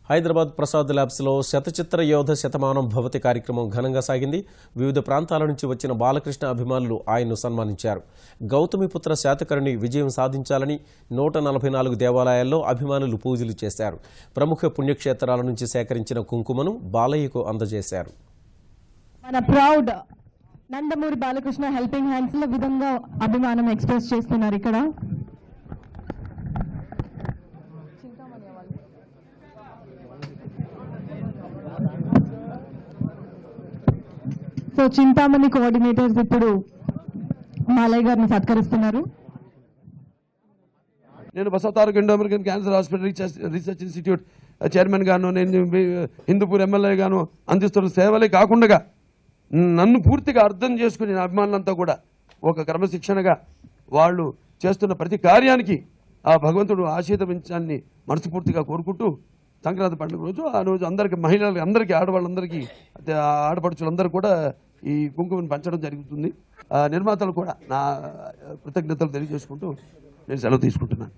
హైదరాబాద్ ప్రసాద్ ల్యాబ్స్లో శతచిత్ర యోధ శతమానం భవతి కార్యక్రమం ఘనంగా సాగింది. వివిధ ప్రాంతాల నుంచి వచ్చిన బాలకృష్ణ అభిమానులు ఆయన్ను సన్మానించారు. గౌతమిపుత్ర శాతకర్ణి విజయం సాధించాలని 144 దేవాలయాల్లో అభిమానులు పూజలు చేశారు. ప్రముఖ పుణ్యక్షేత్రాల నుంచి సేకరించిన కుంకుమను బాలయ్యకు అందజేశారు. మన proud Nandamuri Balakrishna helping hands లో విధంగా అభిమానం ఎక్స్ప్రెస్ చేస్తున్నారు. ఇక్కడ సో చింతామణి కోఆర్డినేటర్స్ ఇప్పుడు మాలయ్య గారిని సత్కరిస్తున్నారు. నేను Basavataraka Indo American cancer hospital research institute chairman గాను, నేను హిందూపూర్ ఎమ్మెల్యే గాను అందిస్తున్న సేవలే కాకుండా నన్ను పూర్తిగా అర్థం చేసుకుని అభిమానులంతా కూడా ఒక క్రమశిక్షణగా వాళ్ళు చేస్తున్న ప్రతి కార్యానికి ఆ భగవంతుడు ఆశీర్వదించాలని మనస్ఫూర్తిగా కోరుకుంటూ సంక్రాంతి పండుగ రోజు ఆ రోజు అందరికీ మహిళలు అందరికీ ఆడవాళ్ళందరికీ ఆడపడుచులందరూ కూడా ఈ కుంకుమను పంచడం జరుగుతుంది. నిర్మాతలు కూడా నా కృతజ్ఞతలు తెలియజేసుకుంటూ నేను సెలవు తీసుకుంటున్నాను.